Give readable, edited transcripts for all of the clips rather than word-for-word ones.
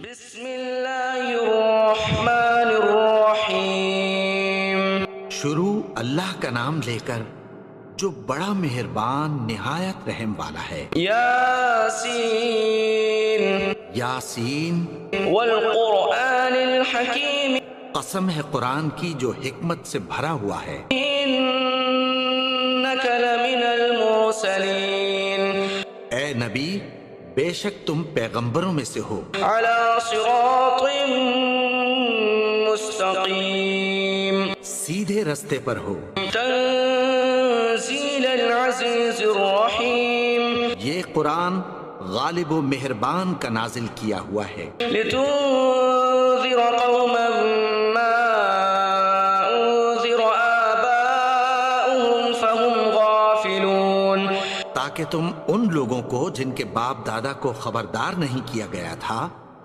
بسم اللہ الرحمن الرحیم۔ شروع اللہ کا نام لے کر جو بڑا مہربان نہایت رحم والا ہے۔ یاسین یاسین، والقرآن الحکیم، قسم ہے قرآن کی جو حکمت سے بھرا ہوا ہے۔ انک لمن المرسلین، اے نبی، بے شک تم پیغمبروں میں سے ہو، علی صراط مستقیم، سیدھے رستے پر ہو۔ تنزیل العزیز الرحیم، یہ قرآن غالب و مہربان کا نازل کیا ہوا ہے، لتنذر قوما ما انذر آباؤهم فهم غافلون، تاکہ تم ان لوگوں کو جن کے باپ دادا کو خبردار نہیں کیا گیا تھا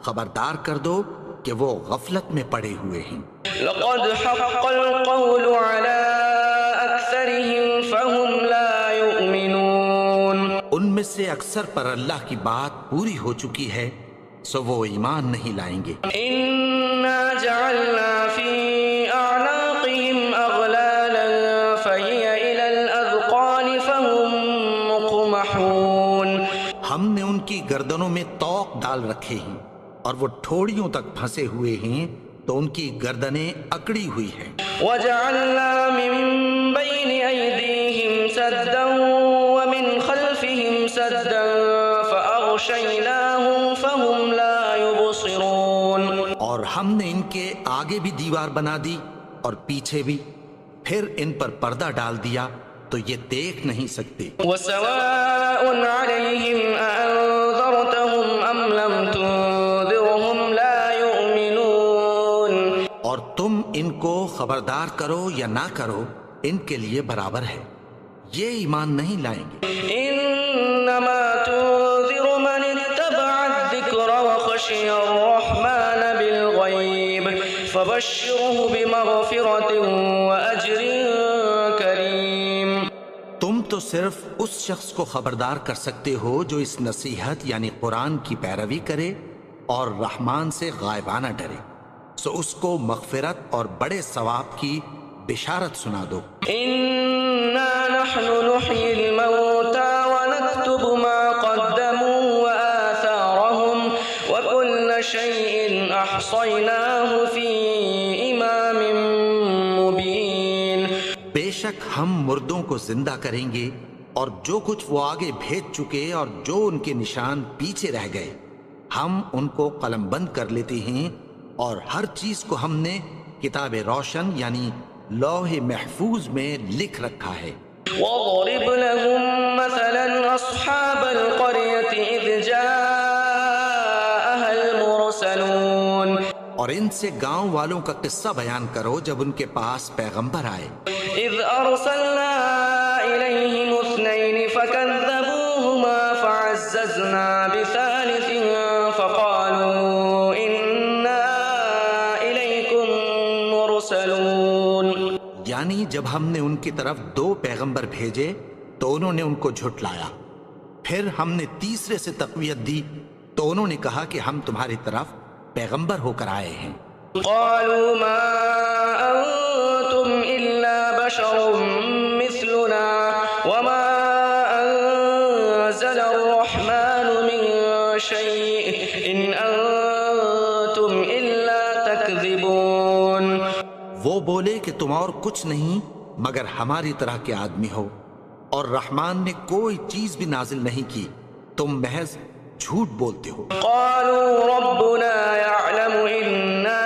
خبردار کر دو کہ وہ غفلت میں پڑے ہوئے ہیں۔ لقد حق القول على اکثرهم فهم لا يؤمنون، ان میں سے اکثر پر اللہ کی بات پوری ہو چکی ہے سو وہ ایمان نہیں لائیں گے۔ انا جعلنا في اعناقهم اغلالا فهي الى الاذقان فهم مقمحون، ہم نے ان کی گردنوں میں طوق ڈال رکھے ہیں اور وہ ٹھوڑیوں تک پھنسے ہوئے ہیں تو ان کی گردنیں اکڑی ہوئی ہیں۔ وجعلنا من بين ايديهم سدا ومن خلفهم سدا فاغشيناهم فهم لا يبصرون، اور ہم نے ان کے آگے بھی دیوار بنا دی اور پیچھے بھی، پھر ان پر پردہ ڈال دیا تو یہ دیکھ نہیں سکتے۔ وسواء عليهم أأنذرتهم أم لم تنذرهم لا يؤمنون، اور تم ان کو خبردار کرو یا نہ کرو ان کے لیے برابر ہے، یہ ایمان نہیں لائیں گے۔ إنما تنذر من اتبع الذكر وخشي الرحمن بالغيب فبشره بمغفرة وأجر كريم، تم تو صرف اس شخص کو خبردار کر سکتے ہو جو اس نصیحت یعنی قرآن کی پیروی کرے اور رحمان سے غائبانہ ڈرے، سو اس کو مغفرت اور بڑے ثواب کی بشارت سنا دو۔ إنا نحن نحيي الموتى ونكتب ما قدموا وآثارهم وكل شيء أحصيناه في إمام مبين، بے شک ہم مردوں کو زندہ کریں گے اور جو کچھ وہ آگے بھیج چکے اور جو ان کے نشان پیچھے رہ گئے ہم ان کو قلم بند کر لیتے ہیں، اور ہر چیز کو ہم نے کتاب روشن یعنی لوح محفوظ میں لکھ رکھا ہے۔ واضرب لهم مثلا أصحاب القرية إذ جاءها المرسلون، اور ان سے گاؤں والوں کا قصہ بیان کرو جب ان کے پاس پیغمبر آئے۔ إذ أرسلنا إليهم اثنين فكذبوهما فعززنا بثالث فقالوا إنا إليكم مرسلون، یعنی جب ہم نے ان کی طرف دو پیغمبر بھیجے تو انہوں نے ان کو جھٹلایا، پھر ہم نے تیسرے سے تقویت دی تو انہوں نے کہا کہ ہم تمہاری طرف پیغمبر ہو کر آئے ہیں۔ قالوا ما أنتم إلا بشر مثلنا وما أنزل الرحمن من شيء إن أنتم إلا تكذبون، وہ بولے کہ تم اور کچھ نہیں مگر ہماری طرح کے آدمی ہو، اور رحمان نے کوئی چیز بھی نازل نہیں کی، تم محض جھوٹ بولتے ہو۔ قالوا ربنا يعلم إنا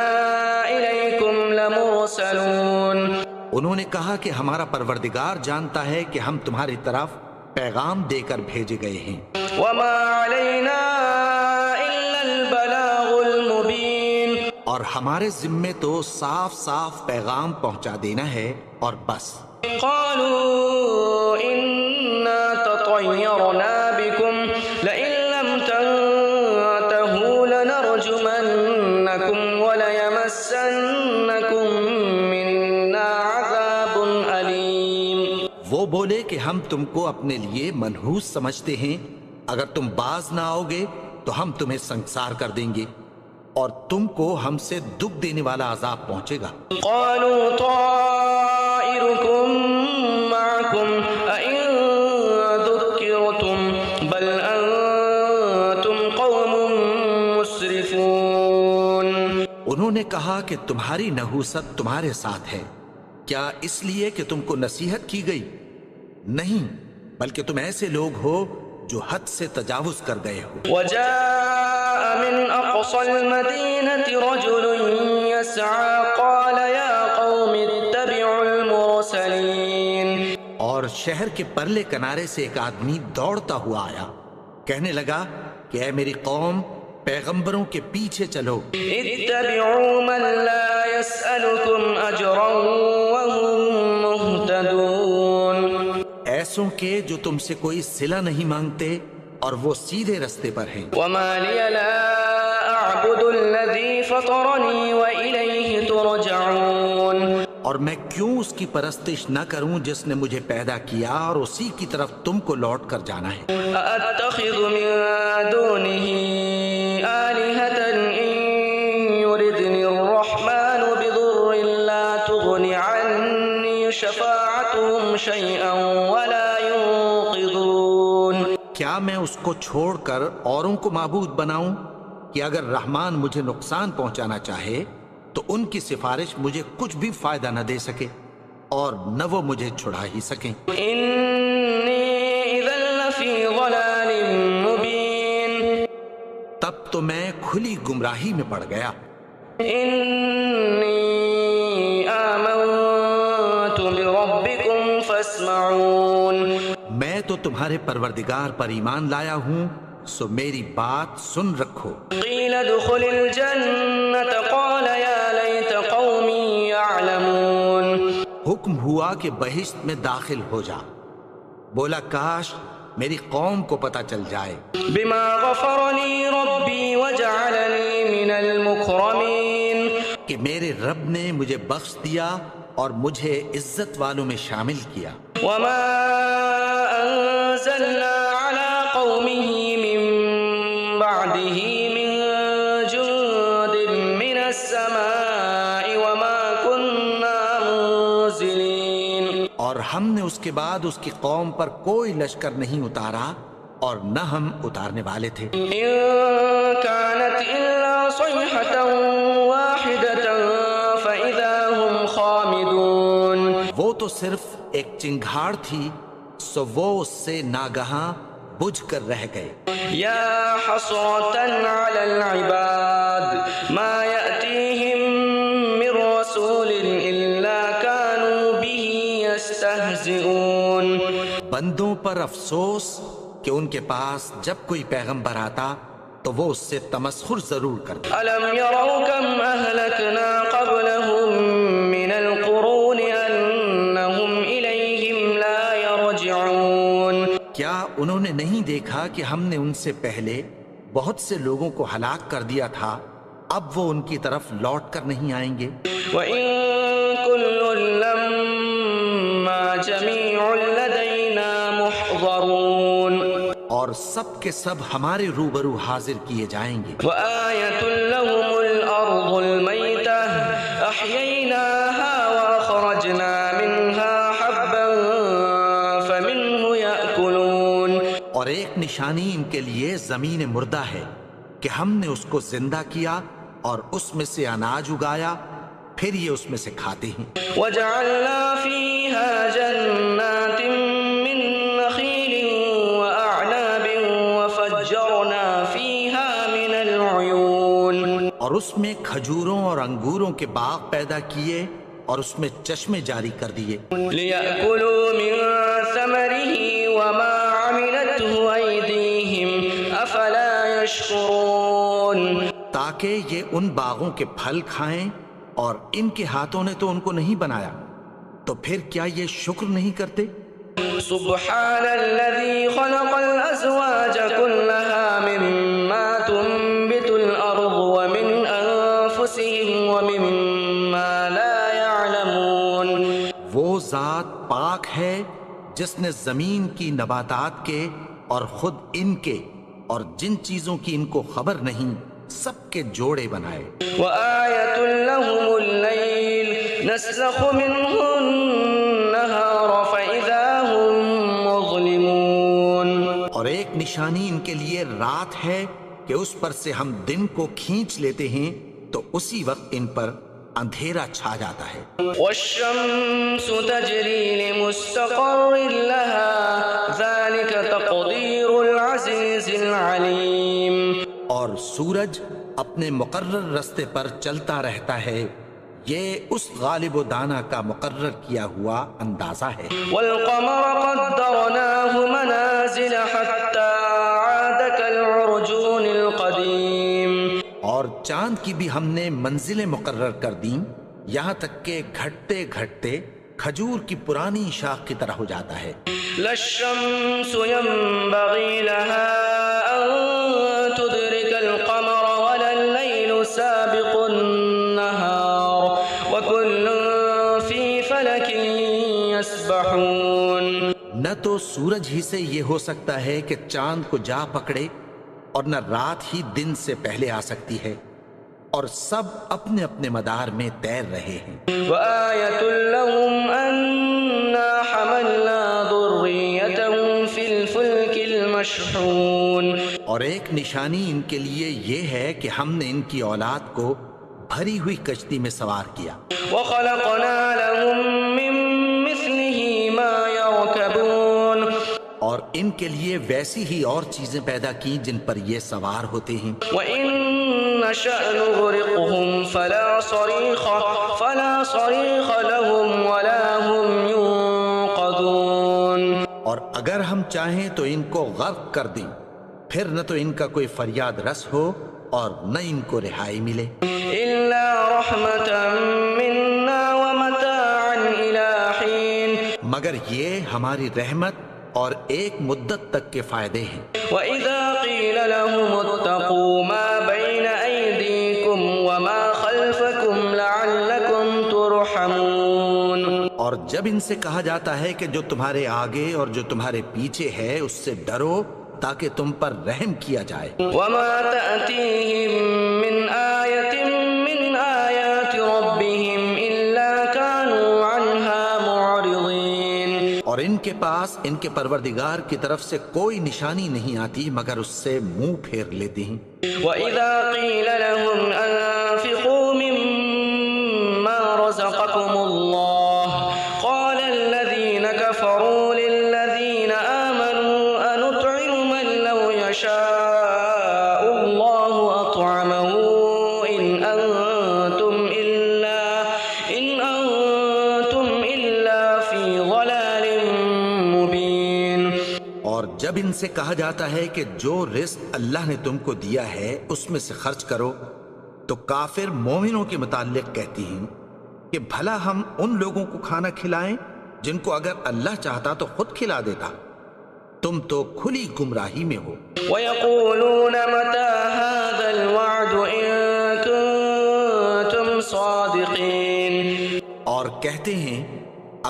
إليكم لمرسلون، انہوں نے کہا کہ ہمارا پروردگار جانتا ہے کہ ہم تمہاری طرف پیغام دے کر بھیجے گئے ہیں، وما علينا إلا البلاغ المبين، اور ہمارے ذمے تو صاف صاف پیغام پہنچا دینا ہے اور بس۔ قالوا إنا تطيرنا بكم لئن لم تنتهوا لنرجمنكم وليمسنكم منا عذاب أليم، وہ بولے کہ ہم تم کو اپنے لیے منحوس سمجھتے ہیں، اگر تم باز نہ آؤ گے تو ہم تمہیں سنسار کر دیں گے اور تم کو ہم سے دکھ دینے والا عذاب پہنچے گا۔ قالوا طائركم معكم أئن ذكرتم بل أنتم قوم مسرفون۔ انہوں نے کہا کہ تمہاری نحوست تمہارے ساتھ ہے، کیا اس لیے کہ تم کو نصیحت کی گئی؟ نہیں، بلکہ تم ایسے لوگ ہو جو حد سے تجاوز کر گئے ہو۔ وجاء من أقصى المدينة رجل يسعى قال يا قوم اتبعوا المرسلين۔ اور شہر کے پرلے کنارے سے ایک آدمی دوڑتا ہوا آیا، کہنے لگا کہ اے میری قوم، پیغمبروں کے پیچھے چلو۔ اتبعوا من لا يسألكم أجرا وهم مهتدون۔ ایسوں کے جو تم سے کوئی صلہ نہیں مانگتے اور وہ سیدھے رستے پر ہیں۔ وما لي لا أعبد الذي فطرني وإليه ترجعون۔ اور میں کیوں اس کی پرستش نہ کروں جس نے مجھے پیدا کیا اور اسی کی طرف تم کو لوٹ کر جانا ہے۔ أأتخذ من دونه آلهة إن يردني الرحمن بضر لا تغن عني شفاعتهم شيئا ولا ينقذون۔ کیا میں اس کو چھوڑ کر اوروں کو معبود بناؤں کہ اگر رحمان مجھے نقصان پہنچانا چاہے تو ان کی سفارش مجھے کچھ بھی فائدہ نہ دے سکے اور نہ وہ مجھے چھڑا ہی سکیں۔ إني إذا لفي ضلال مبين۔ تب تو میں کھلی گمراہی میں پڑ گیا۔ إني آمنت بربكم فاسمعون۔ میں تو تمہارے پروردگار پر ایمان لایا ہوں، سو میری بات سن رکھو۔ قيل ادخل الجنة قال يا ليت قومي يعلمون۔ حکم ہوا کہ بہشت میں داخل ہو جا، بولا کاش میری قوم کو پتہ چل جائے۔ بما غفر لي ربي وجعلني من المكرمين۔ کہ میرے رب نے مجھے بخش دیا اور مجھے عزت والوں میں شامل کیا۔ وما أنزلنا على قومه من بعده من جند من السماء وما كنا منزلين۔ اور ہم نے اس کے بعد اس کی قوم پر کوئی لشکر نہیں اتارا اور نہ ہم اتارنے والے تھے۔ إن كانت إلا صيحة واحدة فإذا هم خامدون۔ وہ تو صرف ایک چنگھاڑ تھی، سو وہ اس سے ناگہاں بجھ کر رہ گئے۔ يا حسرة على العباد ما يأتيهم من رسول إلا كانوا به يستهزئون۔ بندوں پر افسوس کہ ان کے پاس جب کوئی پیغمبر آتا تو وہ اس سے تمسخر ضرور کرتے۔ ألم يروا كم أهلكنا قبلهم من القرون أنهم إليهم لا يرجعون۔ کیا انہوں نے نہیں دیکھا کہ ہم نے ان سے پہلے بہت سے لوگوں کو ہلاک کر دیا تھا، اب وہ ان کی طرف لوٹ کر نہیں آئیں گے؟ وإن كل لما جميع لدينا محضرون۔ اور سب کے سب ہمارے روبرو حاضر کیے جائیں گے۔ وآية لهم الأرض الميتة أحييناها وأخرجنا منها حبا فمنه يأكلون۔ اور ایک نشانی ان کے لیے زمین مردہ ہے کہ ہم نے اس کو زندہ کیا اور اس میں سے اناج اگایا، پھر یہ اس میں سے کھاتے ہیں۔ وجعلنا فيها جنات من نخيل وأعناب وفجرنا فيها من العيون۔ اور اس میں کھجوروں اور انگوروں کے باغ پیدا کیے اور اس میں چشمے جاری کر دیے۔ ليأكلوا من ثمره وما عملته أيديهم أفلا يشكرون۔ تاکہ یہ ان باغوں کے پھل کھائیں اور ان کے ہاتھوں نے تو ان کو نہیں بنایا، تو پھر کیا یہ شکر نہیں کرتے؟ سبحان الذي خلق الأزواج كلها مما تنبت الأرض ومن أنفسهم ومما لا يعلمون۔ وہ ذات پاک ہے جس نے زمین کی نباتات کے اور خود ان کے اور جن چیزوں کی ان کو خبر نہیں سب کے جوڑے بنائے۔ وآية لهم الليل نسلخ منه النهار فإذا هم مظلمون، اور ایک نشانی ان کے لیے رات ہے کہ اس پر سے ہم دن کو کھینچ لیتے ہیں تو اسی وقت ان پر اندھیرا چھا جاتا ہے۔ والشمس تجري لمستقر لها ذلك تقدير العزيز العليم، اور سورج اپنے مقرر رستے پر چلتا رہتا ہے، یہ اس غالب و دانا کا مقرر کیا ہوا اندازہ ہے۔ والقمر قدرناه منازل حتى عاد كالعرجون القديم، اور چاند کی بھی ہم نے منزلیں مقرر کر دیں، یہاں تک کہ گھٹتے گھٹتے کھجور کی پرانی شاخ کی طرح ہو جاتا ہے۔ لا الشمس ينبغي لها أن تدرك القمر ولا الليل سابق النهار وكل في فلك يسبحون، نہ تو سورج ہی سے یہ ہو سکتا ہے کہ چاند کو جا پکڑے، اور نہ رات ہی دن سے پہلے آ سکتی ہے، اور سب اپنے اپنے مدار میں تیر رہے ہیں۔ وآية لهم أنا حملنا ذريتهم في الفلك المشحون، اور ایک نشانی ان کے لیے یہ ہے کہ ہم نے ان کی اولاد کو بھری ہوئی کشتی میں سوار کیا، وخلقنا لهم من مثله ما يركبون، اور ان کے لیے ویسی ہی اور چیزیں پیدا کی جن پر یہ سوار ہوتے ہیں۔ وإن نشأ نغرقهم فلا صريخ لهم ولا هم ينقذون، اور اگر ہم چاہیں تو ان کو غرق کر دیں، پھر نہ تو ان کا کوئی فریاد رس ہو اور نہ ان کو رہائی ملے۔ إلا رحمة منا ومتاعا إلى حين، مگر یہ ہماری رحمت اور ایک مدت تک کے فائدے ہیں۔ وإذا قيل لهم اتقوا ما بين أيديكم وما خلفكم لعلكم ترحمون، اور جب ان سے کہا جاتا ہے کہ جو تمہارے آگے اور جو تمہارے پیچھے ہے اس سے ڈرو تاکہ تم پر رحم کیا جائے۔ وما تأتيهم من آية من آيات ربهم إلا كانوا عنها معرضين، اور ان کے پاس ان کے پروردگار کی طرف سے کوئی نشانی نہیں آتی مگر اس سے منہ پھیر لیتے ہیں۔ وإذا قيل لهم أنفقوا مما رزقكم الله قال الذين كفروا للذين آمنوا أنطعم من لو يشاء الله أطعمه إن أنتم إلا في ضلال مبين، اور جب ان سے کہا جاتا ہے کہ جو رزق اللہ نے تم کو دیا ہے اس میں سے خرچ کرو، تو کافر مومنوں کے متعلق کہتی ہیں کہ بھلا ہم ان لوگوں کو کھانا کھلائیں جن کو اگر اللہ چاہتا تو خود کھلا دیتا، تم تو کھلی گمراہی میں ہو۔ ويقولون متى هذا الوعد إن كنتم صادقين، اور کہتے ہیں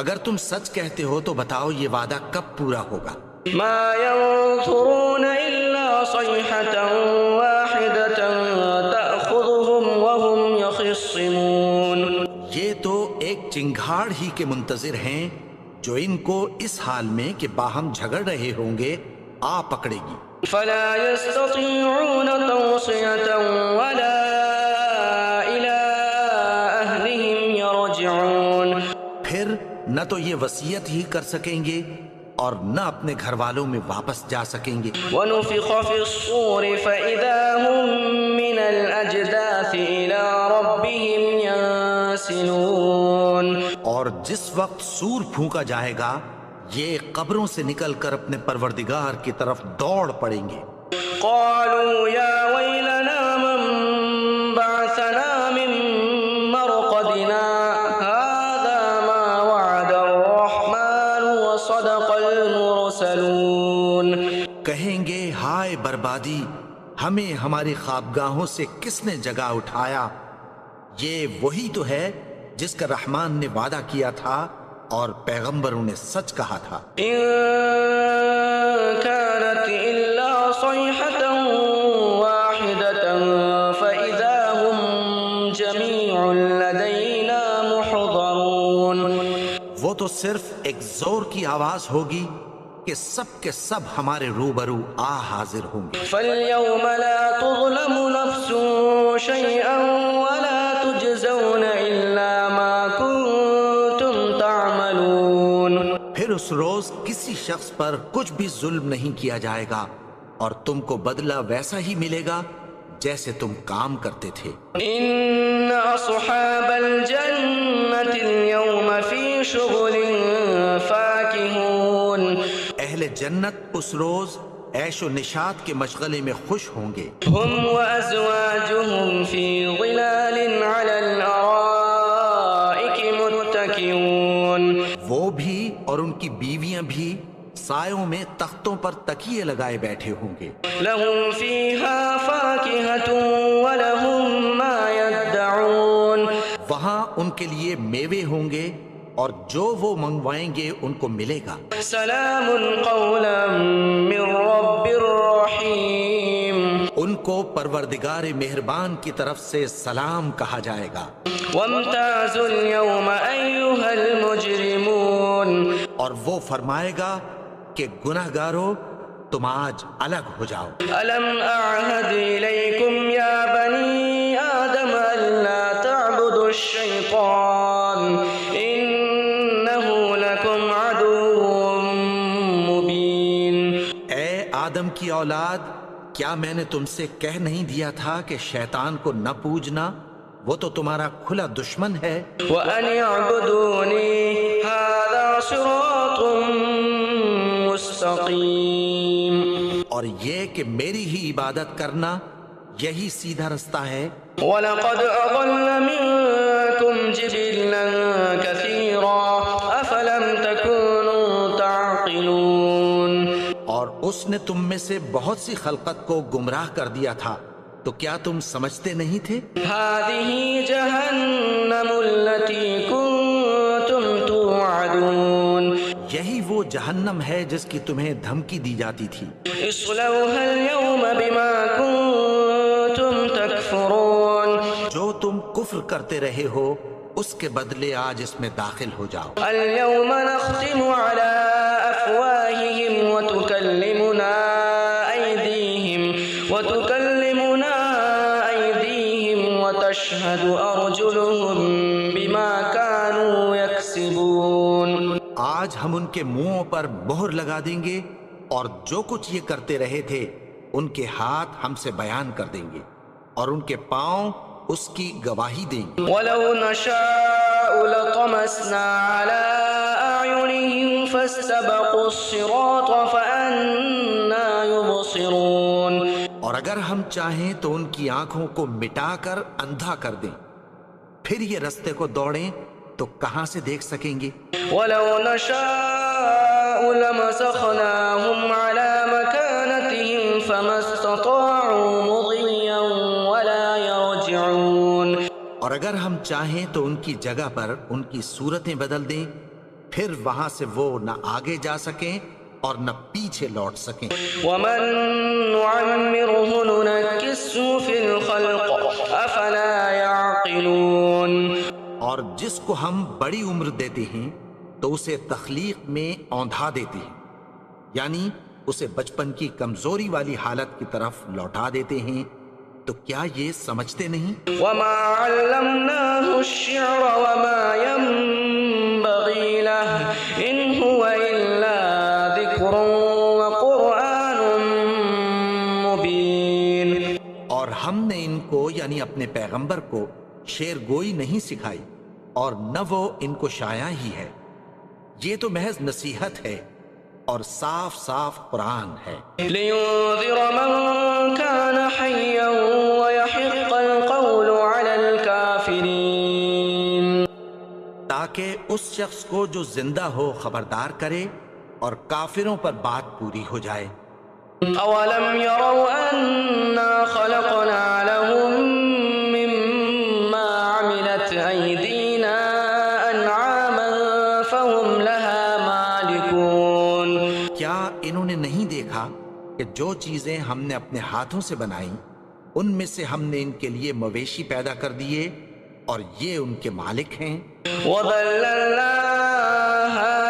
اگر تم سچ کہتے ہو تو بتاؤ یہ وعدہ کب پورا ہوگا۔ ما ينظرون إلا صيحة واحدة تأخذهم وهم يخصمون، یہ تو ایک چنگھاڑ ہی کے منتظر ہیں جو ان کو اس حال میں کہ باہم جھگڑ رہے ہوں گے آ پکڑے گی۔ فلا يستطيعون توصية ولا إلى أهلهم يرجعون، پھر نہ تو یہ وصیت ہی کر سکیں گے اور نہ اپنے گھر والوں میں واپس جا سکیں گے۔ ونفخ في الصور فإذا هم من الأجداث إلى ربهم ينسلون، اور جس وقت سور پھونکا جائے گا یہ قبروں سے نکل کر اپنے پروردگار کی طرف دوڑ پڑیں گے۔ قالوا يا ويلنا من بعثنا من مرقدنا هذا ما وعد الرحمن وصدق المرسلون، کہیں گے ہائے بربادی، ہمیں ہماری خوابگاہوں سے کس نے جگا اٹھایا، یہ وہی تو ہے جس کا رحمان نے وعدہ کیا تھا اور پیغمبروں نے سچ کہا تھا۔ إن كانت إلا صيحة واحدة تو صرف ایک زور کی آواز ہوگی کہ سب کے سب ہمارے روبرو حاضر ہوں گے۔ فَالْيَوْمَ لَا تُظْلَمُ نَفْسٌ شَيْئًا وَلَا تُجْزَوْنَ إِلَّا مَا كُنتُمْ تَعْمَلُونَ۔ پھر اس روز کسی شخص پر کچھ بھی ظلم نہیں کیا جائے گا اور تم کو بدلہ ویسا ہی ملے گا جیسے تم کام کرتے تھے۔ إِنَّ أَصْحَابَ الْجَنَّةِ الْيَوْمَ فِي شُغُلٍ فَاكِهُونَ۔ اہل جنت اس روز عیش و نشاط کے مشغلے میں خوش ہوں گے۔ هُمْ وَأَزْوَاجُهُمْ فِي ظِلَالٍ عَلَى الْأَرَائِكِ مُتَّكِئُونَ۔ وہ بھی اور ان کی بیویاں بھی سایوں میں تختوں پر تکیے لگائے بیٹھے ہوں گے۔ لَهُمْ فِيهَا فَاكِهَةٌ وَلَهُمْ مَا يَدَّعُونَ۔ وہاں ان کے لیے میوے ہوں گے اور جو وہ منگوائیں گے ان کو ملے گا۔ سلام قولا من رب الرحیم۔ ان کو پروردگار مہربان کی طرف سے سلام کہا جائے گا۔ وامتازوا اليوم ایھا المجرمون۔ اور وہ فرمائے گا کہ گناہگارو تم آج الگ ہو جاؤ۔ الم اعہد الیکم یا بنی آدم الا تعبدوا الشیطان انہ لکم عدو مبین۔ اے آدم کی اولاد، کیا میں نے تم سے کہہ نہیں دیا تھا کہ شیطان کو نہ پوجنا؟ وہ تو تمہارا کھلا دشمن ہے۔ وَأَنِ اعْبُدُونِي هَذَا صِرَاطٌ مُسْتَقِيمٌ۔ اور یہ کہ میری ہی عبادت کرنا یہی سیدھا رستہ ہے۔ وَلَقَدْ أَضَلَّ مِنكُمْ جِبِلًّا كَثِيرًا أَفَلَمْ تَكُونُوا تَعْقِلُونَ۔ اور اس نے تم میں سے بہت سی خلقت کو گمراہ کر دیا تھا، تو کیا تم سمجھتے نہیں تھے؟ هَذِهِ جَهَنَّمُ الَّتِي كُنتُمْ تُوعَدُونَ۔ یہی وہ جہنم ہے جس کی تمہیں دھمکی دی جاتی تھی۔ اصْلَوْهَا الْيَوْمَ بِمَا كُنتُمْ تَكْفُرُونَ۔ جو تم کفر کرتے رہے ہو اس کے بدلے آج اس میں داخل ہو جاؤ۔ الْيَوْمَ نَخْتِمُ عَلَىٰ أَفْوَاهِهِمْ وَتُكَلِّمُنَا أَيْدِيهِمْ وَتَشْهَدُ أَرْجُلُهُم بِمَا كَانُوا يَكْسِبُونَ۔ آج ہم ان کے منہوں پر مہر لگا دیں گے اور جو کچھ یہ کرتے رہے تھے ان کے ہاتھ ہم سے بیان کر دیں گے اور ان کے پاؤں اس کی گواہی دیں گے۔ وَلَوْ نَشَاءُ لَطَمَسْنَا عَلَىٰ أَعْيُنِهِمْ فَاسْتَبَقُوا الصِّرَاطَ فَأَنَّىٰ يُبْصِرُونَ۔ اور اگر ہم چاہیں تو ان کی آنکھوں کو مٹا کر اندھا کر دیں، پھر یہ رستے کو دوڑیں تو کہاں سے دیکھ سکیں گے؟ وَلَوْ نَشَاءُ لَمَسَخْنَاهُمْ عَلَىٰ مَكَانَتِهِمْ فَمَا اسْتَطَاعُوا مُضِيًّا وَلَا يَرْجِعُونَ۔ اور اگر ہم چاہیں تو ان کی جگہ پر ان کی صورتیں بدل دیں، پھر وہاں سے وہ نہ آگے جا سکیں اور نہ پیچھے لوٹ سکیں۔ وَمَن نُعَمِّرْهُ نُنَكِّسْهُ فِي الْخَلْقِ أَفَلَا يَعْقِلُونَ۔ اور جس کو ہم بڑی عمر دیتے ہیں تو اسے تخلیق میں اوندھا دیتے ہیں، یعنی اسے بچپن کی کمزوری والی حالت کی طرف لوٹا دیتے ہیں، تو کیا یہ سمجھتے نہیں؟ وَمَا عَلَّمْنَاهُ الشِّعْرَ وَمَا يَنبَغِي لَهُ إِنْ هُوَ إِلَّا ذِكْرٌ وَقُرْآنٌ مُبِينٌ۔ اور ہم نے ان کو یعنی اپنے پیغمبر کو شعر گوئی نہیں سکھائی اور نہ وہ ان کو شایع ہی ہے، یہ تو محض نصیحت ہے اور صاف صاف قرآن ہے۔ لِيُنذِرَ مَن كَانَ حَيًّا وَيَحِقَّ الْقَوْلُ عَلَى الْكَافِرِينَ۔ تاکہ اس شخص کو جو زندہ ہو خبردار کرے اور کافروں پر بات پوری ہو جائے۔ أَوَلَمْ يَرَوْا أَنَّا خَلَقْنَا لَهُم مِّمَّا عَمِلَتْ أَيْدِينَا أَنْعَامًا فَهُمْ لَهَا مَالِكُونَ۔ کیا انہوں نے نہیں دیکھا کہ جو چیزیں ہم نے اپنے ہاتھوں سے بنائیں ان میں سے ہم نے ان کے لیے مویشی پیدا کر دیے اور یہ ان کے مالک ہیں. وَذَلَّلْنَاهَا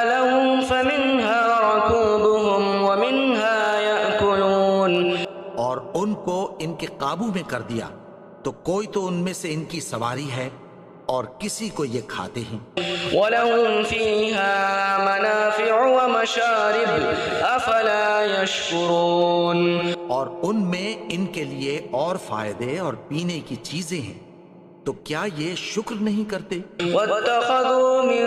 لَهُمْ فَمِنْهَا رَكُوبُهُمْ وَمِنْهَا يَأْكُلُونَ. اور ان کو ان کے قابو میں کر دیا تو کوئی تو ان میں سے ان کی سواری ہے اور کسی کو یہ کھاتے ہیں. وَلَهُمْ فِيهَا مَنَافِعُ وَمَشَارِبُ أَفَلَا يَشْكُرُونَ. اور ان میں ان کے لیے اور فائدے اور پینے کی چیزیں ہیں تو کیا یہ شکر نہیں کرتے؟ وَاتَّخَذُوا مِن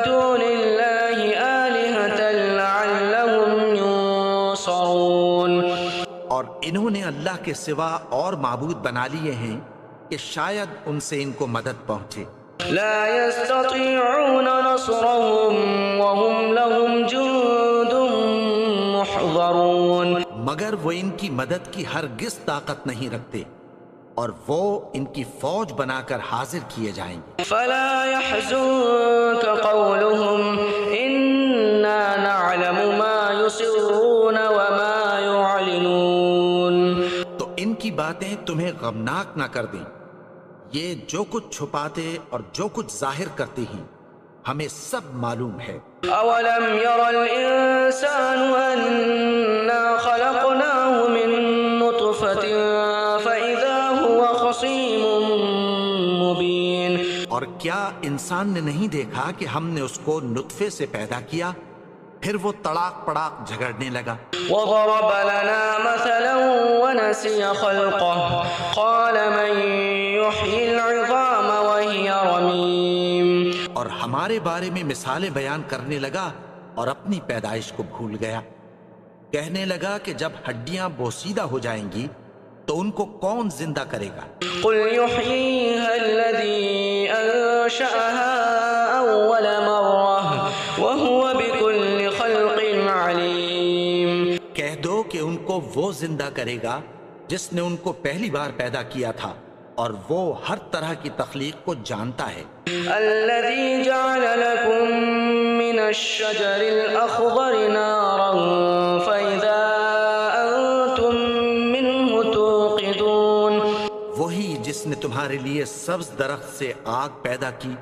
دُونِ اللَّهِ آلِهَةً لَعَلَّهُمْ يُنصَرُونَ. اور انہوں نے اللہ کے سوا اور معبود بنا لیے ہیں کہ شاید ان سے ان کو مدد پہنچے. لا يستطيعون نصرهم وهم لهم جند محضرون. مگر وہ ان کی مدد کی ہرگز طاقت نہیں رکھتے اور وہ ان کی فوج بنا کر حاضر کیے جائیں گے. فلا يحزنك قولهم إنا نعلم ما يسرون وما يعلنون. تو ان کی باتیں تمہیں غمناک نہ کر دیں. یہ جو کچھ چھپاتے اور جو کچھ ظاہر کرتے ہیں ہمیں سب معلوم ہے. اولم ير الانسان انا خلقناه من نطفة فاذا هو خصيم مبين. اور کیا انسان نے نہیں دیکھا کہ ہم نے اس کو نطفے سے پیدا کیا پھر وہ تڑاک پڑاک جھگڑنے لگا. وضرب لنا مثلا ونسي خلقه قال من يحيي العظام وهي رميم. اور ہمارے بارے میں مثالیں بیان کرنے لگا اور اپني پیدائش کو بھول گیا. کہنے لگا کہ جب ہڈیاں بوسیدہ ہو جائیں گی تو ان کو کون زندہ کرے گا؟ قل يحييها الذي انشأها اول مرة وهو بكل خلق عليم. کہہ دو کہ ان کو وہ زندہ کرے گا جس نے ان کو پہلی بار پیدا کیا تھا اور وہ ہر طرح کی تخلیق کو جانتا ہے. الذي جعل لكم من الشجر الأخضر نارا فإذا أنتم منه توقدون. وہی جس نے تمہارے لیے سبز درخت سے آگ پیدا کی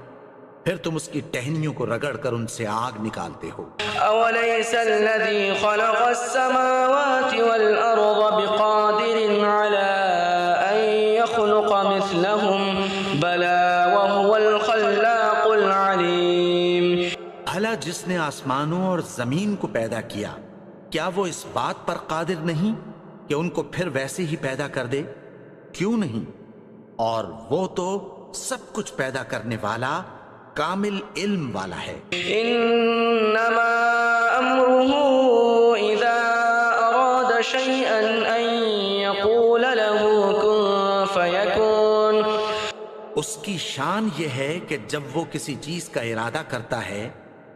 پھر تم اس کی ٹہنیوں کو رگڑ کر ان سے آگ نکالتے ہو. أوليس الذي خلق السماوات والأرض بقادر على أن يخلق مثلهم بلى وهو الخلاق العليم. بھلا جس نے آسمانوں اور زمین کو پیدا کیا کیا وہ اس بات پر قادر نہیں کہ ان کو پھر ویسے ہی پیدا کر دے؟ کیوں نہیں؟ اور وہ تو سب کچھ پیدا کرنے والا کامل علم والا ہے. انما امره اذا اراد شيئا ان يقول له كن فيكون. اس کی شان یہ ہے کہ جب وہ کسی چیز کا ارادہ کرتا ہے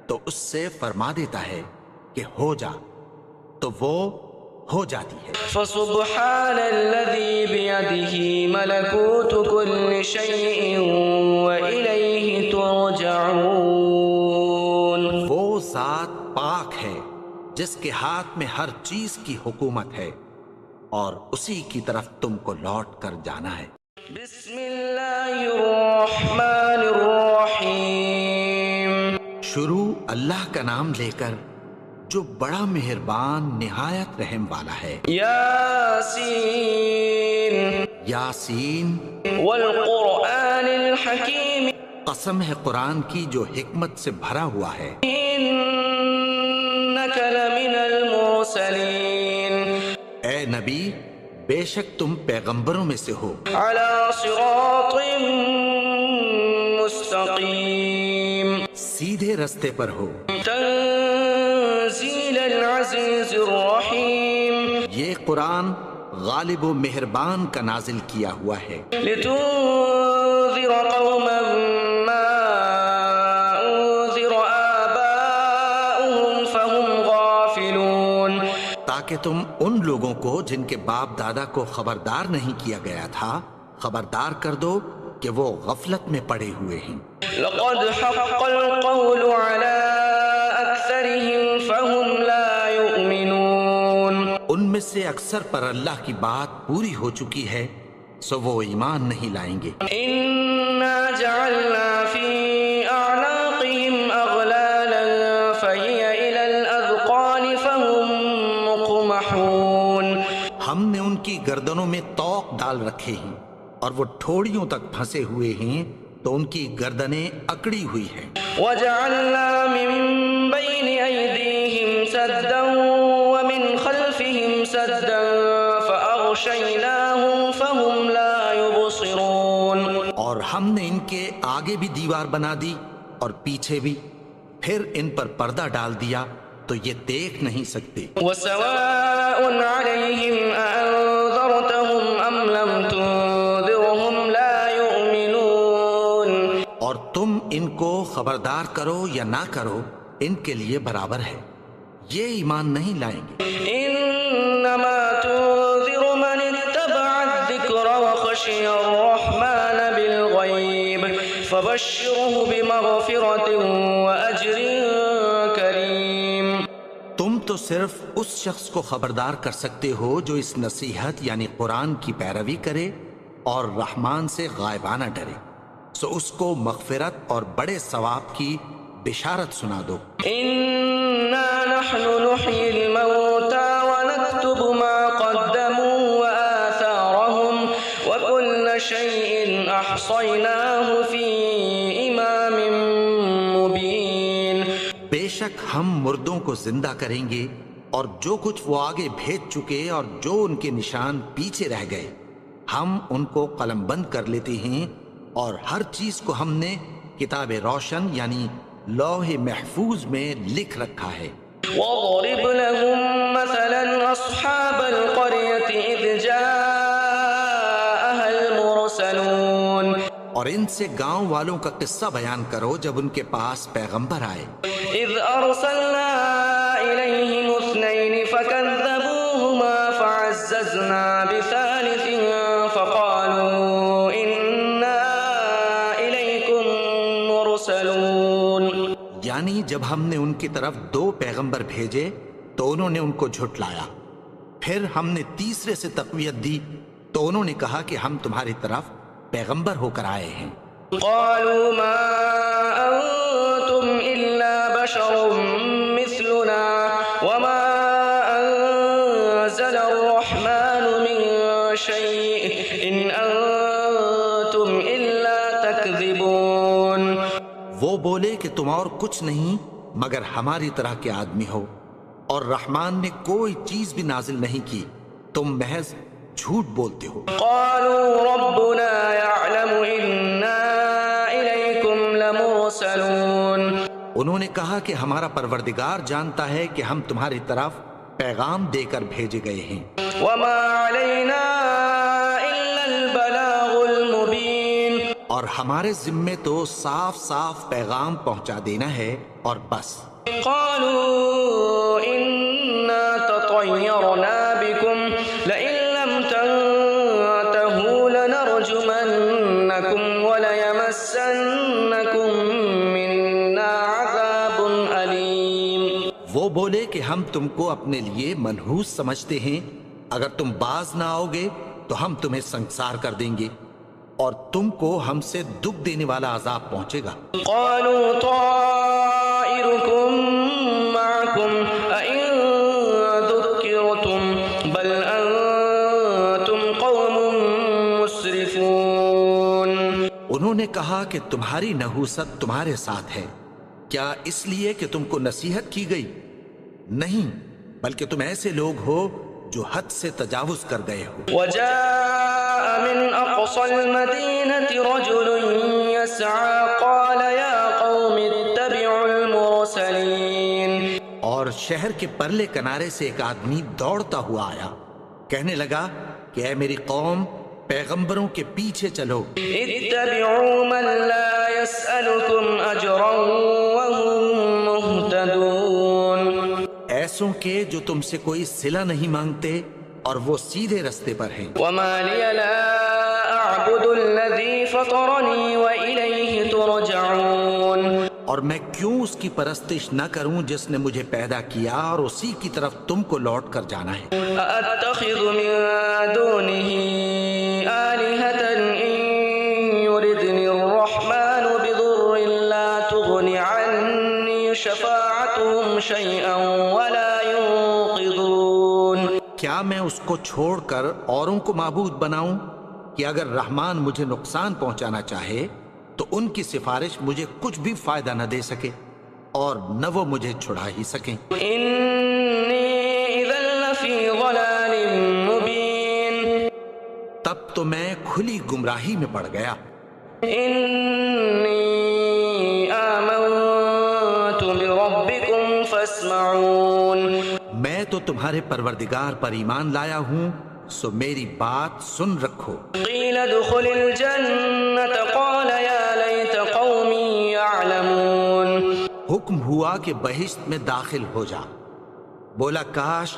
تو اس سے فرما دیتا ہے کہ ہو جا تو وہ ہو جاتی ہے. فسبحان الذي بيده ملكوت كل شيء وإليه ترجعون. وہ ذات پاک ہے جس کے ہاتھ میں ہر چیز کی حکومت ہے اور اسی کی طرف تم کو لوٹ کر جانا ہے. بسم اللہ الرحمن الرحیم. شروع اللہ کا نام لے کر جو بڑا مہربان نہایت رحم والا ہے. یاسین یاسین والقرآن الحکیم. قسم ہے قرآن کی جو حکمت سے بھرا ہوا ہے. انک لمن المرسلین. اے نبی بے شک تم پیغمبروں میں سے ہو. علی صراط مستقیم. سیدھے رستے پر ہو. تنزیل العزیز الرحیم. یہ قرآن غالب و مہربان کا نازل کیا ہوا ہے. لتنذر قوما ما انذر آباؤهم فهم غافلون. تاکہ تم ان لوگوں کو جن کے باپ دادا کو خبردار نہیں کیا گیا تھا خبردار کر دو کہ وہ غفلت میں پڑے ہوئے ہیں. لقد حق القول على اکثرهم فهم لا يؤمنون. ان میں سے اکثر پر اللہ کی بات پوری ہو چکی ہے سو وہ ایمان نہیں لائیں گے. إنا جعلنا في أعناقهم أغلالا فهي إلى الأذقان فهم مقمحون. ہم نے ان کی گردنوں میں طوق ڈال رکھے ہیں اور وہ ٹھوڑیوں تک پھنسے ہوئے ہیں تو ان کی گردنیں اکڑی ہوئی ہیں. وجعلنا من بين أيديهم سدا ومن خلفهم سدا فأغشيناهم فهم لا يبصرون. اور ہم نے ان کے آگے بھی دیوار بنا دی اور پیچھے بھی، پھر ان پر پردہ ڈال دیا تو یہ دیکھ نہیں سکتے. وسواء عليهم أأنذرتهم أم لم تنذرهم لا يؤمنون. اور تم ان کو خبردار کرو یا نہ کرو ان کے لیے برابر ہے، یہ ایمان نہیں لائیں گے. إنما تنذر من اتبع الذكر وخشي الرحمن بالغيب فبشره بمغفرة وأجر كريم. تم تو صرف اس شخص کو خبردار کر سکتے ہو جو اس نصیحت یعنی قرآن کی پیروی کرے اور رحمان سے غائبانہ ڈرے، سو اس کو مغفرت اور بڑے ثواب کی بشارت سنا دو. إنا نحن نحيي الموتى ونكتب ما قدموا وآثارهم وكل شيء أحصيناه في إمام مبين. بے شک ہم مردوں کو زندہ کریں گے اور جو کچھ وہ آگے بھیج چکے اور جو ان کے نشان پیچھے رہ گئے ہم ان کو قلم بند کر لیتے ہیں، اور ہر چیز کو ہم نے کتاب روشن یعنی لوح محفوظ میں لکھ رکھا ہے. وَاضْرِبْ لَهُمْ مَثَلًا أَصْحَابَ الْقَرْيَةِ إِذْ جَاءَهَا الْمُرْسَلُونَ. اور ان سے گاؤں والوں کا قصہ بیان کرو جب ان کے پاس پیغمبر آئے. إِذْ أَرْسَلْنَا إِلَيْهِمُ اثْنَيْنِ فَكَذَّبُوهُمَا فَعَزَّزْنَا بِثَالِثٍ فَقَالُوا إِنَّا إِلَيْكُمْ مُرْسَلُونَ. یعنی جب ہم نے ان کی طرف 2 پیغمبر بھیجے تو انہوں نے ان کو جھٹلایا، پھر ہم نے تیسرے سے تقویت دی تو انہوں نے کہا کہ ہم تمہاری طرف پیغمبر ہو کر آئے ہیں. قالوا ما أنتم إلا بشر مثلنا وما أنزل الرحمن من شيء إن أنتم إلا تكذبون. وہ بولے کہ تم اور کچھ نہیں مگر ہماری طرح کے آدمی ہو، اور رحمان نے کوئی چیز بھی نازل نہیں کی، تم محض جھوٹ بولتے ہو. قالوا ربنا يعلم إنا إليكم لمرسلون. انہوں نے کہا کہ ہمارا پروردگار جانتا ہے کہ ہم تمہاری طرف پیغام دے کر بھیجے گئے ہیں. وما علينا إلا البلاغ المبين. اور ہمارے ذمے تو صاف صاف پیغام پہنچا دینا ہے اور بس. قالوا إنا تطيرنا بكم لئن لم تنتهوا لنرجمنكم وليمسنكم منا عذاب أليم. وہ بولے کہ ہم تم کو اپنے لیے منحوس سمجھتے ہیں، اگر تم باز نہ آؤ گے تو ہم تمہیں سنسار کر دیں گے اور تم کو ہم سے دکھ دینے والا عذاب پہنچے گا. قالوا طائركم معكم أئن ذكرتم بل أنتم قوم مسرفون. انہوں نے کہا کہ تمہاری نحوست تمہارے ساتھ ہے، کیا اس لیے کہ تم کو نصیحت کی گئی؟ نہیں، بلکہ تم ایسے لوگ ہو جو حد سے تجاوز کر گئے ہو. وجاء من أقصى المدينة رجل يسعى قال يا قوم اتبعوا المرسلين. اور شہر کے پرلے کنارے سے ایک آدمی دوڑتا ہوا آیا، کہنے لگا کہ اے میری قوم، پیغمبروں کے پیچھے چلو. اتبعوا من لا يسألكم أجرا وهم مهتدون. ایسوں کے جو تم سے کوئی صلہ نہیں مانگتے اور وہ سیدھے رستے پر ہیں. وما لي لا أعبد الذي فطرني وإليه ترجعون. اور میں کیوں اس کی پرستش نہ کروں جس نے مجھے پیدا کیا اور اسی کی طرف تم کو لوٹ کر جانا ہے. أأتخذ من دونه آلهة إن يردني الرحمن ينفعهم شيئا ولا ينقذون. کیا میں اس کو چھوڑ کر اوروں کو معبود بناؤں کہ اگر رحمان مجھے نقصان پہنچانا چاہے تو ان کی سفارش مجھے کچھ بھی فائدہ نہ دے سکے اور نہ وہ مجھے چھڑا ہی سکیں. إني إذا لفي ضلال مبين. تب تو میں کھلی گمراہی میں پڑ گیا. إني آمنت بربكم فاسمعون. میں تو تمہارے پروردگار پر ایمان لایا ہوں سو میری بات سن رکھو. قيل ادخل الجنة قال يا ليت قومي يعلمون. حکم ہوا کہ بہشت میں داخل ہو جا. بولا کاش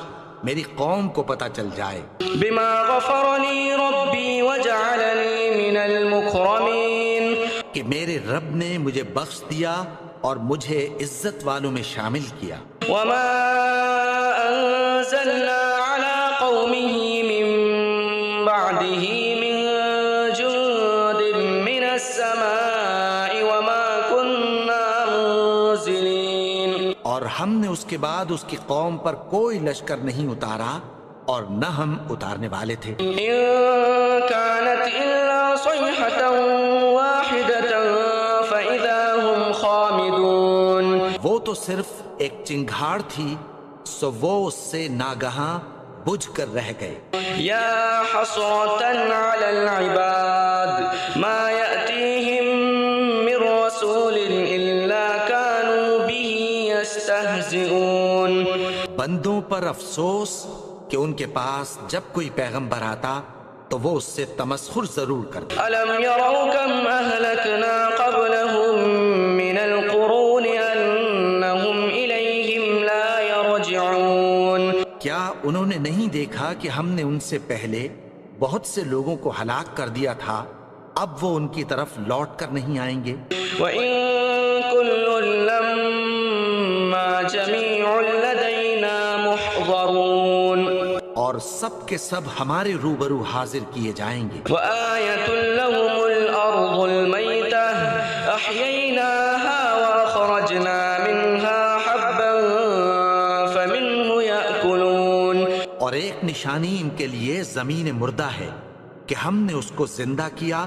میری قوم کو پتہ چل جائے. بما غفر لي ربي وجعلني من المكرمين. کہ میرے رب نے مجھے بخش دیا اور مجھے عزت والوں میں شامل کیا. وما أنزلنا على قومه من بعده من جند من السماء وما كنا منزلين. اور ہم نے اس کے بعد اس کی قوم پر کوئی لشکر نہیں اتارا اور نہ ہم اتارنے والے تھے. إن كانت إلا صيحة واحدة فإذا هم خامدون. وہ تو صرف ایک چنگھاڑ تھی سو وہ اس سے ناگہاں بجھ کر رہ گئے. يا حسرة على العباد ما يأتيهم من رسول إلا كانوا به يستهزئون. بندوں پر افسوس کہ ان کے پاس جب کوئی پیغمبر آتا تو وہ اس سے تمسخر ضرور کرتے. ألم يروا كم أهلكنا قبلهم من القرون أنهم إليهم لا يرجعون. کیا انہوں نے نہیں دیکھا کہ ہم نے ان سے پہلے بہت سے لوگوں کو ہلاک کر دیا تھا اب وہ ان کی طرف لوٹ کر نہیں آئیں گے. وَإِن كُلٌّ لَمَّا جَمِيعٌ لَدَيْنَا مُحْضَرُونَ. اور سب کے سب ہمارے روبرو حاضر کیے جائیں گے. وَآيَةٌ لَهُمُ الْأَرْضُ الْمَيْتَةُ أَحْيَيْنَاهَا وَأَخْرَجْنَا مِنْهَا حَبًّا فَمِنْهُ يَأْكُلُونَ. اور ایک نشانی ان کے لیے زمین مردہ ہے کہ ہم نے اس کو زندہ کیا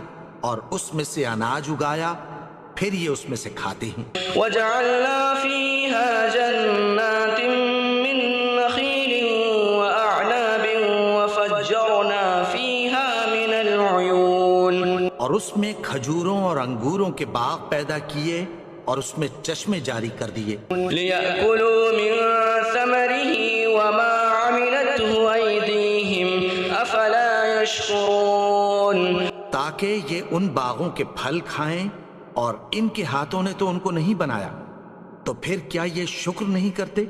اور اس میں سے اناج اگایا پھر یہ اس میں سے کھاتے ہیں. وَجَعَلْنَا فِيهَا جَنَّاتٍ مِّن نَخِيلٍ وَأَعْنَابٍ وَفَجَّرْنَا فِيهَا مِنَ الْعُيُونِ. اور اس میں کھجوروں اور انگوروں کے باغ پیدا کیے اور اس میں چشمے جاری کر دیے. لِيَأْكُلُوا مِن ثَمَرِهِ وَمَا عَمِلَتْهُ أَيْدِيهِمْ أَفَلَا يَشْكُرُونَ. تاکہ یہ ان باغوں کے پھل کھائیں اور ان کے ہاتھوں نے تو ان کو نہیں بنایا تو پھر کیا یہ شکر نہیں کرتے.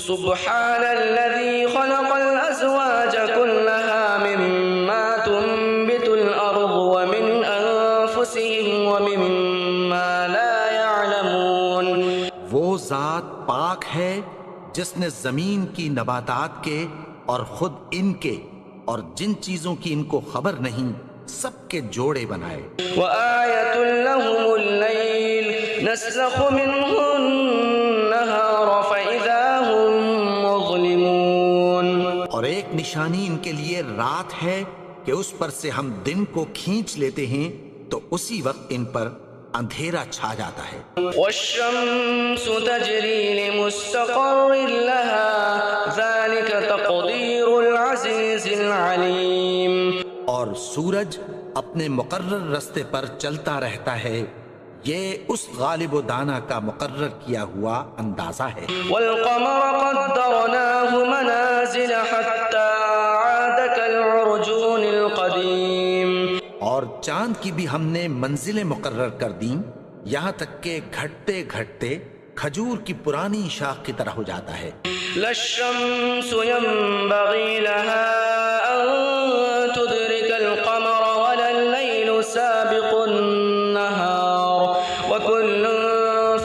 سبحان الذي خلق الأزواج كلها مما تنبت الأرض ومن أنفسهم ومما لا يعلمون. وہ ذات پاک ہے جس نے زمین کی نباتات کے اور خود ان کے اور جن چیزوں کی ان کو خبر نہیں سب کے جوڑے بنائے. وآية لهم الليل نسلخ منه النهار فإذا هم مظلمون. اور ایک نشانی ان کے لیے رات ہے کہ اس پر سے ہم دن کو کھینچ لیتے ہیں تو اسی وقت ان پر اندھیرا چھا جاتا ہے. والشمس تجري لمستقر لها ذلك تقدير العزيز العليم. اور سورج اپنے مقرر رستے پر چلتا رہتا ہے یہ اس غالب و دانا کا مقرر کیا ہوا اندازہ ہے. والقمر قدرناه منازل حتى عاد كالعرجون القديم. اور چاند کی بھی ہم نے منزلیں مقرر کر دیں یہاں تک کہ گھٹتے گھٹتے کھجور کی پرانی شاخ کی طرح ہو جاتا ہے. لا الشمس ينبغي لها أن تدرك القمر ولا الليل سابق النهار وكل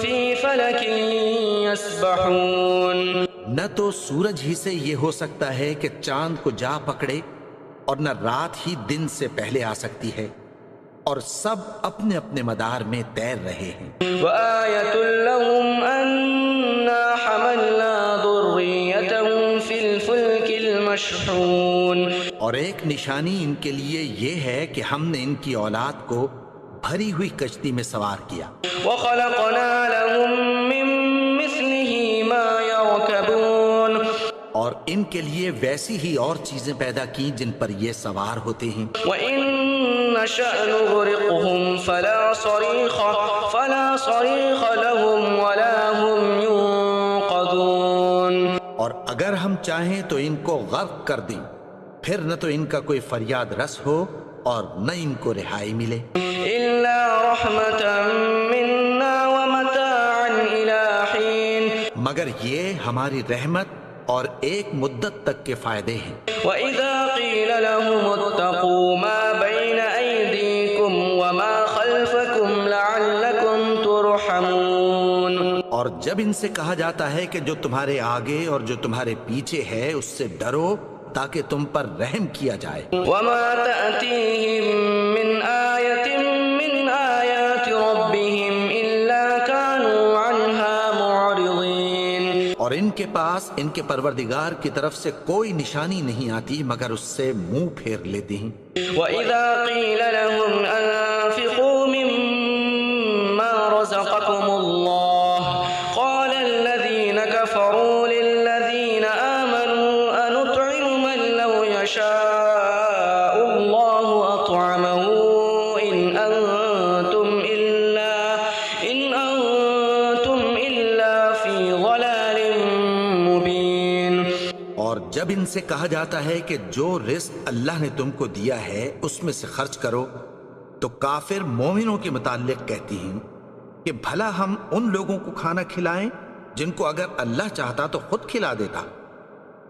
في فلك يسبحون. نہ تو سورج ہی سے یہ ہو سکتا ہے کہ چاند کو جا پکڑے اور نہ رات ہی دن سے پہلے آ سکتی ہے اور سب اپنے اپنے مدار میں تیر رہے ہیں۔ وآية لهم أنا حملنا ذريتهم في الفلك المشحون، اور ایک نشانی ان کے لیے یہ ہے کہ ہم نے ان کی اولاد کو بھری ہوئی کشتی میں سوار کیا، وخلقنا لهم من مثله ما يركبون، اور ان کے لیے ویسی ہی اور چیزیں پیدا کی جن پر یہ سوار ہوتے ہیں۔ وإن نشأ نغرقهم فلا صريخ لهم ولا هم ينقذون، اور اگر ہم چاہیں تو ان کو غرق کر دیں، پھر نہ تو ان کا کوئی فریاد رس ہو اور نہ ان کو رہائی ملے، إلا رحمة منا ومتاعا إلى حين، مگر یہ ہماری رحمت اور ایک مدت تک کے فائدے ہیں۔ وإذا قيل لهم اتقوا ما بين أيديكم وما خلفكم لعلكم ترحمون، اور جب ان سے کہا جاتا ہے کہ جو تمہارے آگے اور جو تمہارے پیچھے ہے اس سے ڈرو تاکہ تم پر رحم کیا جائے۔ وما تأتيهم من آية من آيات ربهم إلا كانوا عنها معرضين، اور ان کے پاس ان کے پروردگار کی طرف سے کوئی نشانی نہیں آتی مگر اس سے منہ پھیر لیتے ہیں۔ وإذا قيل لهم أنفقوا مما رزقكم الله قال الذين كفروا للذين آمنوا أنطعم من لو يشاء الله أطعمه إن أنتم إلا في ضلال مبين، اور جب ان سے کہا جاتا ہے کہ جو رزق اللہ نے تم کو دیا ہے اس میں سے خرچ کرو تو کافر مومنوں کے متعلق کہتی ہیں کہ بھلا ہم ان لوگوں کو کھانا کھلائیں جن کو اگر اللہ چاہتا تو خود کھلا دیتا،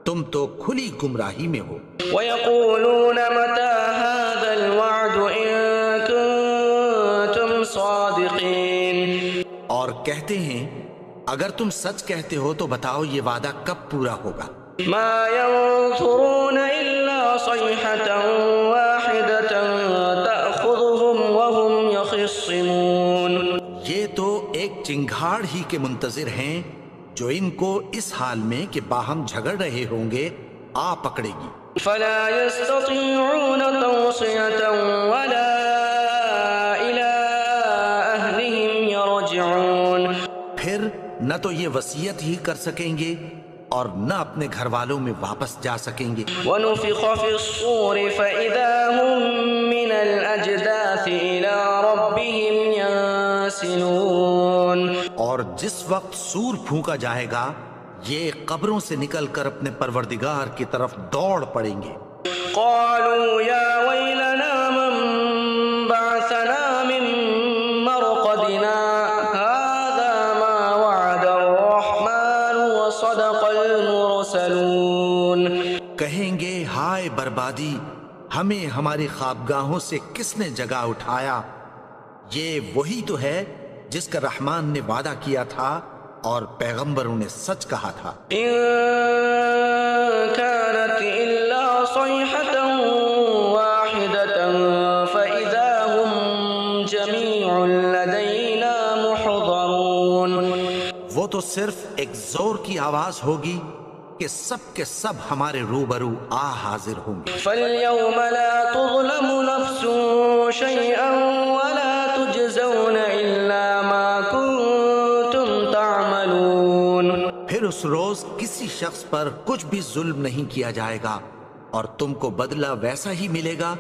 تم تو کھلی گمراہی میں ہو۔ ويقولون متى هذا الوعد إن كنتم صادقين، اور کہتے ہیں اگر تم سچ کہتے ہو تو بتاؤ یہ وعدہ کب پورا ہوگا۔ ما ينظرون إلا صيحة واحدة تأخذهم وهم يخصمون، یہ تو ایک چنگھاڑ ہی کے منتظر ہیں جو ان کو اس حال میں کہ باہم جھگڑ رہے ہوں گے آ پکڑے گی۔ فلا يستطيعون توصية ولا إلى أهلهم يرجعون، پھر نہ تو یہ وصیت ہی کر سکیں گے اور نہ اپنے گھر والوں میں واپس جا سکیں گے۔ ونفخ في الصور فإذا هم من الأجداث إلى ربهم ينسلون، اور جس وقت سور پھونکا جائے گا یہ قبروں سے نکل کر اپنے پروردگار کی طرف دوڑ پڑیں گے۔ قالوا يا ويلنا من بعثنا من مرقدنا هذا ما وعد الرحمن وصدق المرسلون، کہیں گے ہائے بربادی، ہمیں ہماری خوابگاہوں سے کس نے جگا اٹھایا، یہ وہی تو ہے جس کا رحمان نے وعدہ کیا تھا اور پیغمبروں نے سچ کہا تھا۔ إن كانت إلا صيحة واحدة فإذا هم جميع لدينا محضرون، وہ تو صرف ایک زور کی آواز ہوگی کہ سب کے سب ہمارے روبرو حاضر ہوں گے۔ فاليوم لا تظلم نفس شيئا ولا تجزون إلا ما كنتم تعملون، پھر اس روز کسی شخص پر کچھ بھی ظلم نہیں کیا جائے گا اور تم کو بدلہ ویسا ہی ملے گا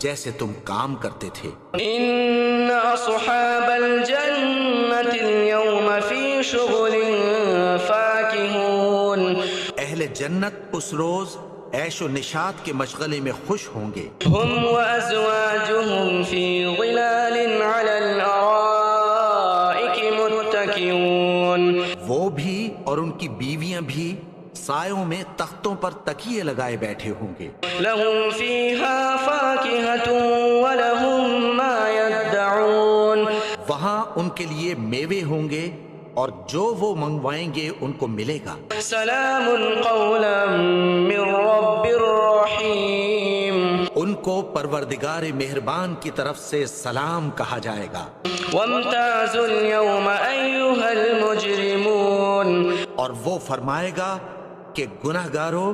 جیسے تم کام کرتے تھے۔ إن أصحاب الجنة اليوم في شغل فاكهون، اہل جنت اس روز عیش و نشاط کے مشغلے میں خوش ہوں گے۔ هم وأزواجهم في ظلال على الأرائك متكئون، وہ بھی اور ان کی بیویاں بھی سایوں میں تختوں پر تکیے لگائے بیٹھے ہوں گے۔ لهم فيها فاكهة ولهم ما يدعون، وہاں ان کے لیے میوے ہوں گے اور جو وہ منگوائیں گے ان کو ملے گا۔ سلام قولا من رب رحیم، ان کو پروردگار مہربان کی طرف سے سلام کہا جائے گا۔ وامتازوا اليوم أيها المجرمون اور وہ فرمائے گا کہ گناہگارو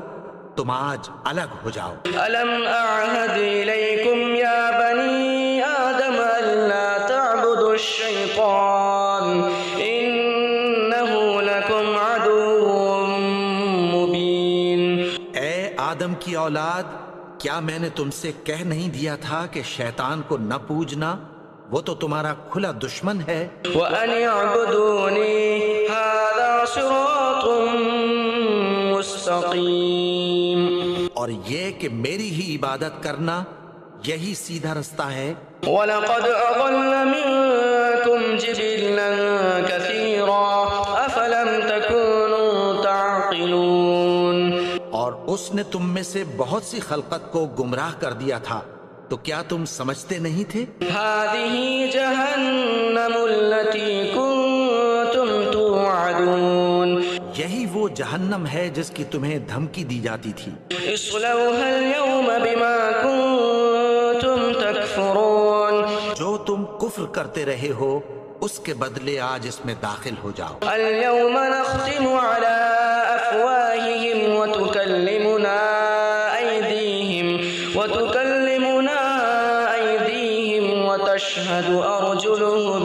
تم آج الگ ہو جاؤ۔ ألم أعهد إليكم يا بني آدم ألا تعبدوا الشيطان إنه لكم عدو مبين۔ اے آدم کی اولاد، کیا میں نے تم سے کہہ نہیں دیا تھا کہ شیطان کو نہ پوجنا، وہ تو تمہارا کھلا دشمن ہے۔ وَأَنِ اعْبُدُونِي هَذَا صِرَاطٌ مُسْتَقِيمٌ۔ اور یہ کہ میری ہی عبادت کرنا یہی سیدھا رستہ ہے۔ وَلَقَدْ أَضَلَّ مِنكُمْ جِبِلًّا كَثِيرًا أَفَلَمْ تَكُونُوا تَعْقِلُونَ۔ اور اس نے تم میں سے بہت سی خلقت کو گمراہ کر دیا تھا، تو کیا تم سمجھتے نہیں تھے؟ هَذِهِ جَهَنَّمُ الَّتِي كُنتُمْ تُوعَدُونَ۔ یہی وہ جہنم ہے جس کی تمہیں دھمکی دی جاتی تھی۔ اصْلَوْهَا الْيَوْمَ بِمَا كُنتُمْ تَكْفُرُونَ۔ جو تم کفر کرتے رہے ہو اس کے بدلے آج اس میں داخل ہو جاؤ۔ الْيَوْمَ نَخْتِمُ عَلَىٰ أَفْوَاهِهِمْ وَتُكَلِّمُنَا أَيْدِيهِمْ وَتَشْهَدُ أَرْجُلُهُم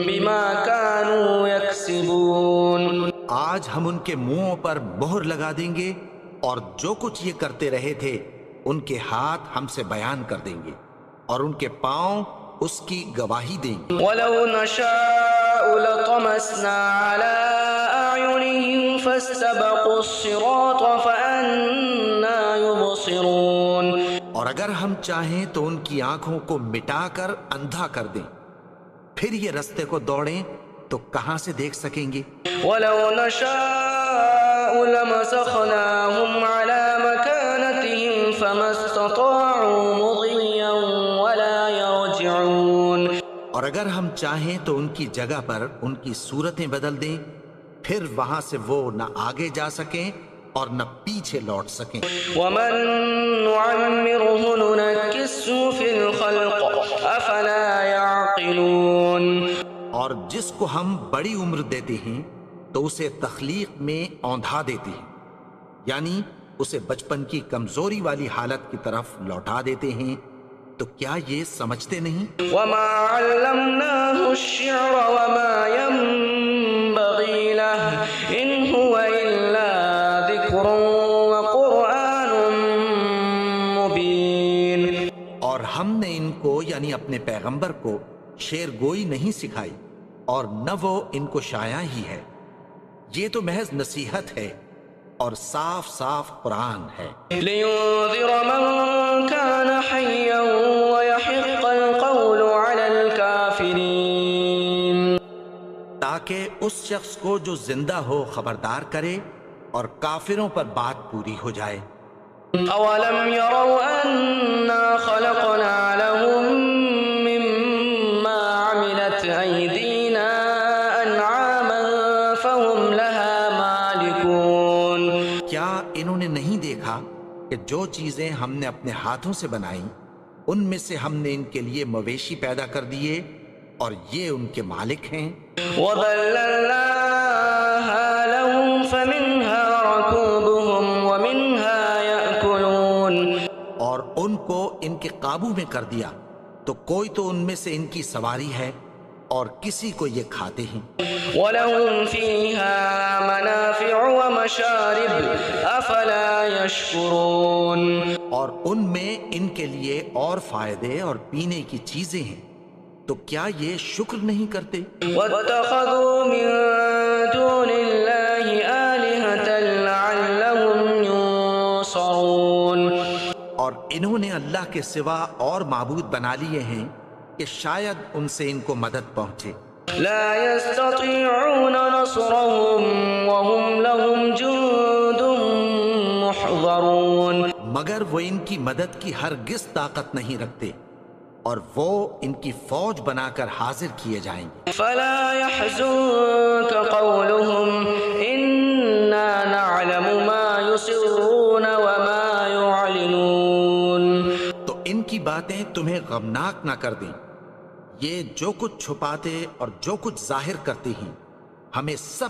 بِمَا كَانُوا يَكْسِبُونَ۔ آج ہم ان کے منہوں پر مہر لگا دیں گے، اور جو کچھ یہ کرتے رہے تھے ان کے ہاتھ ہم سے بیان کر دیں گے، اور ان کے پاؤں اس کی گواہی دیں گے۔ وَلَوْ نَشَاءُ لَطَمَسْنَا عَلَىٰ أَعْيُنِهِمْ فَاسْتَبَقُوا الصِّرَاطَ فَأَنَّىٰ يُبْصِرُونَ۔ اور اگر ہم چاہیں تو ان کی آنکھوں کو مٹا کر اندھا کر دیں، پھر یہ رستے کو دوڑیں تو کہاں سے دیکھ سکیں گے؟ وَلَوْ نَشَاءُ لَمَسَخْنَاهُمْ عَلَىٰ مَكَانَتِهِمْ فَمَا اسْتَطَاعُوا مُضِيًّا وَلَا يَرْجِعُونَ۔ اور اگر ہم چاہیں تو ان کی جگہ پر ان کی صورتیں بدل دیں، پھر وہاں سے وہ نہ آگے جا سکیں اور نہ پیچھے لوٹ سکیں۔ وَمَن نُّعَمِّرْهُ نُنَكِّسْهُ فِي الْخَلْقِ أَفَلَا يَعْقِلُونَ۔ اور جس کو ہم بڑی عمر دیتے ہیں تو اسے تخلیق میں اوندھا دیتے ہیں، یعنی اسے بچپن کی کمزوری والی حالت کی طرف لوٹا دیتے ہیں، تو کیا یہ سمجھتے نہیں؟ وَمَا عَلَّمْنَاهُ الشِّعْرَ وَمَا يَنبَغِي لَهُ إِنْ هُوَ إِلَّا ذِكْرٌ وَقُرْآنٌ مُّبِينٌ۔ اور ہم نے ان کو یعنی اپنے پیغمبر کو شعر گوئی نہیں سکھائی، اور نہ وہ ان کو شایع ہی ہے، یہ تو محض نصیحت ہے اور صاف صاف قرآن ہے۔ لِيُنذِرَ مَن كَانَ حَيًّا وَيَحِقَّ الْقَوْلُ عَلَى الْكَافِرِينَ۔ تاکہ اس شخص کو جو زندہ ہو خبردار کرے اور کافروں پر بات پوری ہو جائے۔ أَوَلَمْ يَرَوْا أَنَّا خَلَقْنَا لَهُم مِّمَّا عَمِلَتْ أَيْدِينَا أَنْعَامًا فَهُمْ لَهَا مَالِكُونَ۔ کیا انہوں نے نہیں دیکھا کہ جو چیزیں ہم نے اپنے ہاتھوں سے بنائیں ان میں سے ہم نے ان کے لیے مویشی پیدا کر دیے اور یہ ان کے مالک ہیں۔ وَذَلَّلْنَاهَا لَهُمْ فَمِنْهَا رَكُوبُهُمْ وَمِنْهَا يَأْكُلُونَ۔ اور ان کو ان کے قابو میں کر دیا، تو کوئی تو ان میں سے ان کی سواری ہے اور کسی کو یہ کھاتے ہیں۔ وَلَهُمْ فِيهَا مَنَافِعُ وَمَشَارِبُ أَفَلَا يَشْكُرُونَ۔ اور ان میں ان کے لیے اور فائدے اور پینے کی چیزیں ہیں، تو کیا یہ شکر نہیں کرتے؟ وَاتَّخَذُوا مِن دُونِ اللَّهِ آلِهَةً لَعَلَّهُمْ يُنصَرُونَ۔ اور انہوں نے اللہ کے سوا اور معبود بنا لیے ہیں کہ شاید ان سے ان کو مدد پہنچے۔ لَا يَسْتَطِيعُونَ نَصْرَهُمْ وَهُمْ لَهُمْ جُندٌ مُّحْضَرُونَ۔ مگر وہ ان کی مدد کی ہرگز طاقت نہیں رکھتے، اور وہ ان کی فوج بنا کر حاضر کیے جائیں گے۔ فَلَا يَحْزُنكَ قَوْلُهُمْ إِنَّا نَعْلَمُ مَا يُسِرُّونَ وَمَا يُعْلِنُونَ۔ تو ان کی باتیں تمہیں غمناک نہ کر دیں۔ یہ جو کچھ چھپاتے اور جو کچھ ظاہر کرتے ہیں ہمیں سب